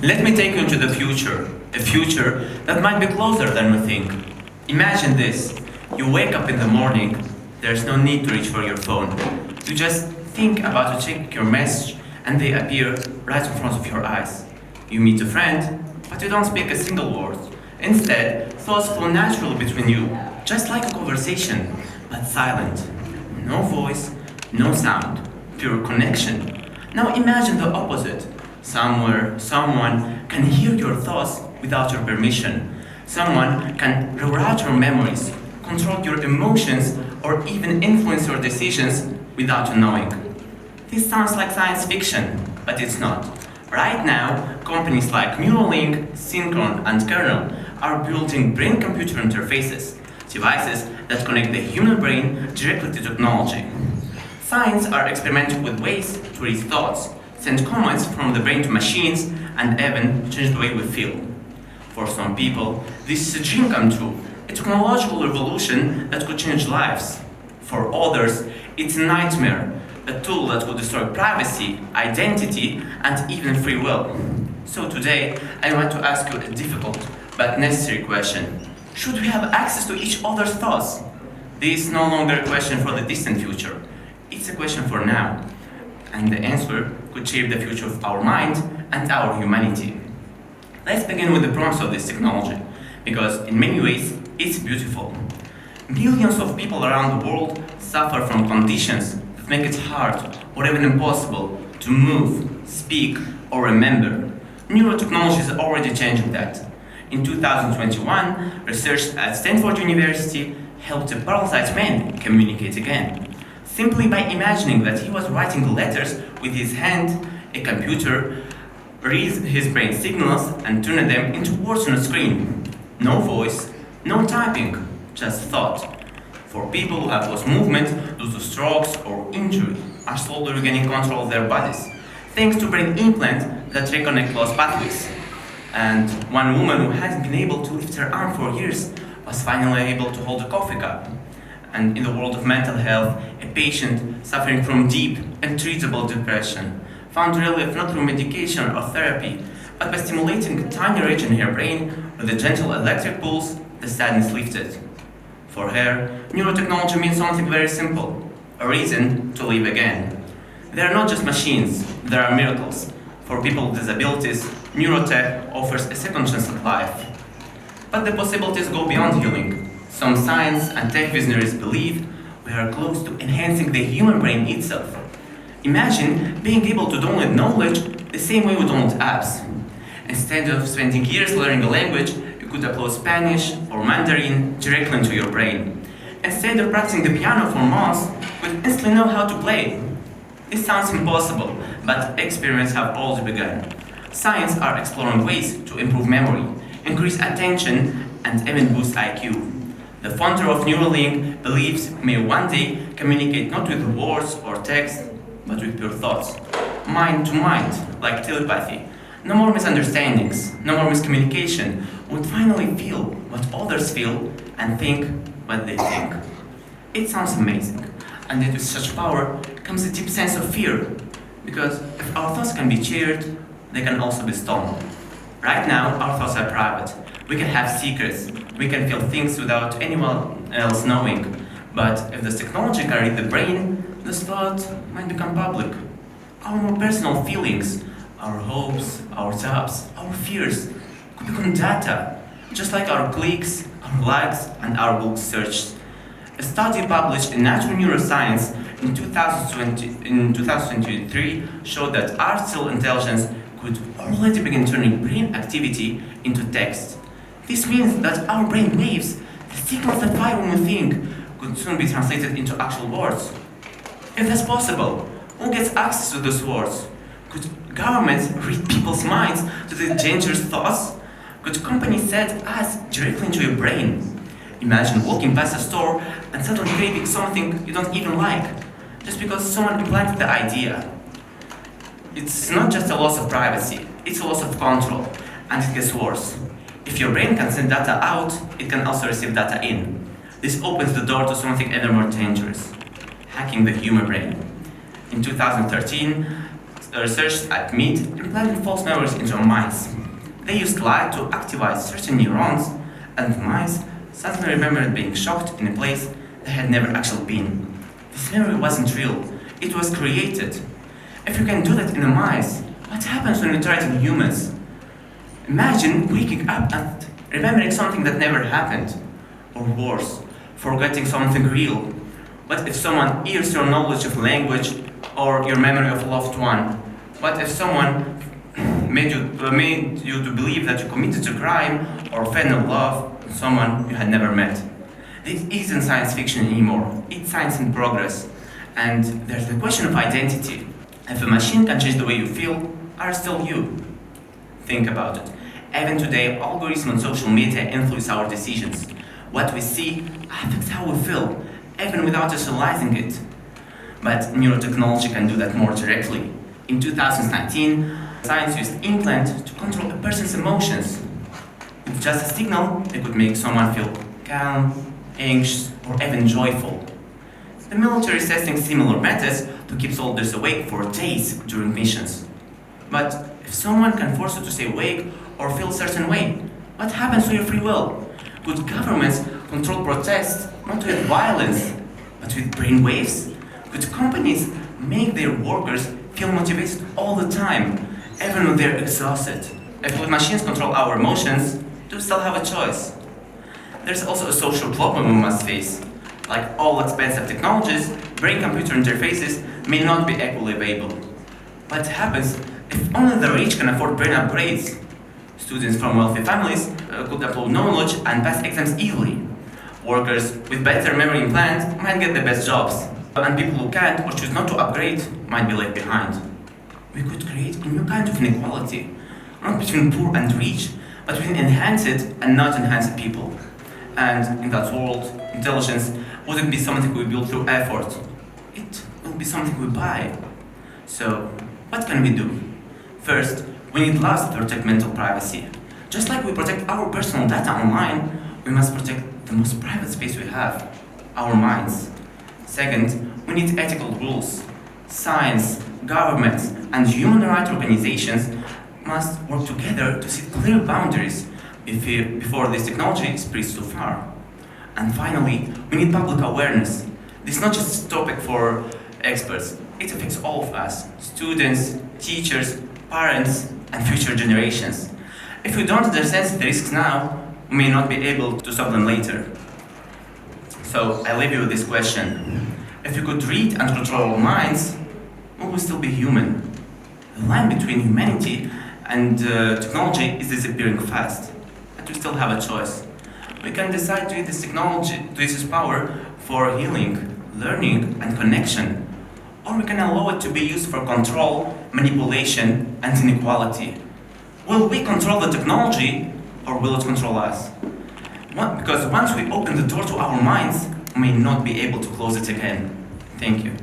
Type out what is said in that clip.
Let me take you into the future, a future that might be closer than we think. Imagine this. You wake up in the morning, there's no need to reach for your phone. You just think about to check your message and they appear right in front of your eyes. You meet a friend, but you don't speak a single word. Instead, thoughts flow naturally between you, just like a conversation, but silent. No voice, no sound, pure connection. Now imagine the opposite. Somewhere, someone can hear your thoughts without your permission. Someone can rewrite your memories, control your emotions, or even influence your decisions without you knowing. This sounds like science fiction, but it's not. Right now, companies like Neuralink, Synchron, and Kernel are building brain-computer interfaces, devices that connect the human brain directly to technology. Science are experimenting with ways to read thoughts, send comments from the brain to machines, and even change the way we feel. For some people, this is a dream come true, a technological revolution that could change lives. For others, it's a nightmare, a tool that could destroy privacy, identity, and even free will. So today, I want to ask you a difficult but necessary question. Should we have access to each other's thoughts? This is no longer a question for the distant future. It's a question for now. And the answer could shape the future of our mind and our humanity. Let's begin with the promise of this technology, because in many ways, it's beautiful. Millions of people around the world suffer from conditions that make it hard or even impossible to move, speak, or remember. Neurotechnology is already changing that. In 2021, research at Stanford University helped a paralyzed man communicate again. Simply by imagining that he was writing letters with his hand, a computer reads his brain signals and turns them into words on a screen. No voice, no typing, just thought. For people who have lost movement due to strokes or injury, are slowly regaining control of their bodies, thanks to brain implants that reconnect lost pathways. And one woman who hadn't been able to lift her arm for years was finally able to hold a coffee cup. And in the world of mental health, a patient suffering from deep and treatable depression found relief not through medication or therapy, but by stimulating a tiny region in her brain with a gentle electric pulse, the sadness lifted. For her, neurotechnology means something very simple, a reason to live again. They are not just machines, they are miracles. For people with disabilities, neurotech offers a second chance at life. But the possibilities go beyond healing. Some science and tech visionaries believe we are close to enhancing the human brain itself. Imagine being able to download knowledge the same way we download apps. Instead of spending years learning a language, you could upload Spanish or Mandarin directly into your brain. Instead of practicing the piano for months, you would instantly know how to play. This sounds impossible, but experiments have already begun. Science are exploring ways to improve memory, increase attention, and even boost IQ. The founder of Neuralink believes we may one day communicate not with words or text, but with pure thoughts. Mind to mind, like telepathy. No more misunderstandings, no more miscommunication. We would finally feel what others feel and think what they think. It sounds amazing, and yet with such power comes a deep sense of fear, because if our thoughts can be shared, they can also be stolen. Right now, our thoughts are private. We can have secrets, we can feel things without anyone else knowing. But if this technology can read the brain, this thought might become public. Our more personal feelings, our hopes, our doubts, our fears could become data, just like our clicks, our likes, and our Google searches. A study published in Nature Neuroscience in 2023 showed that artificial intelligence could already begin turning brain activity into text. This means that our brain waves, the signals that fire when we think, could soon be translated into actual words. If that's possible, who gets access to those words? Could governments read people's minds to the dangerous thoughts? Could companies set ads directly into your brain? Imagine walking past a store and suddenly craving something you don't even like, just because someone implanted the idea. It's not just a loss of privacy, it's a loss of control, and it gets worse. If your brain can send data out, it can also receive data in. This opens the door to something ever more dangerous, hacking the human brain. In 2013, researchers at MIT implanted false memories into our minds. They used light to activate certain neurons, and the mice suddenly remembered being shocked in a place they had never actually been. This memory wasn't real, it was created. If you can do that in a mice, what happens when you try it in humans? Imagine waking up and remembering something that never happened, or worse, forgetting something real. What if someone ears your knowledge of language or your memory of a loved one? What if someone made you to believe that you committed a crime or fell in love with someone you had never met? This isn't science fiction anymore, it's science in progress. And there's the question of identity. If a machine can change the way you feel, are still you? Think about it. Even today, algorithms on social media influence our decisions. What we see affects how we feel, even without us realizing it. But neurotechnology can do that more directly. In 2019, science used implants to control a person's emotions. With just a signal, it could make someone feel calm, anxious, or even joyful. The military is testing similar methods to keep soldiers awake for days during missions. But if someone can force you to stay awake or feel a certain way, what happens to your free will? Could governments control protests not with violence, but with brainwaves? Could companies make their workers feel motivated all the time, even when they're exhausted? If machines control our emotions, do we still have a choice? There's also a social problem we must face. Like all expensive technologies, brain-computer interfaces may not be equally available. What happens if only the rich can afford brain upgrades? Students from wealthy families could upload knowledge and pass exams easily. Workers with better memory implants might get the best jobs, and people who can't or choose not to upgrade might be left behind. We could create a new kind of inequality, not between poor and rich, but between enhanced and not enhanced people. And in that world, intelligence wouldn't be something we build through effort. It will be something we buy. So, what can we do? First, we need laws to protect mental privacy. Just like we protect our personal data online, we must protect the most private space we have, our minds. Second, we need ethical rules. Science, governments, and human rights organizations must work together to set clear boundaries before this technology spreads too far. And finally, we need public awareness. This is not just a topic for experts, it affects all of us, students, teachers, parents, and future generations. If we don't understand the risks now, we may not be able to stop them later. So I leave you with this question. If you could read and control our minds, will we still be human? The line between humanity and technology is disappearing fast, but we still have a choice. We can decide to use this technology, to use this power for healing, learning, and connection. Or we can allow it to be used for control, manipulation, and inequality. Will we control the technology, or will it control us? Because once we open the door to our minds, we may not be able to close it again. Thank you.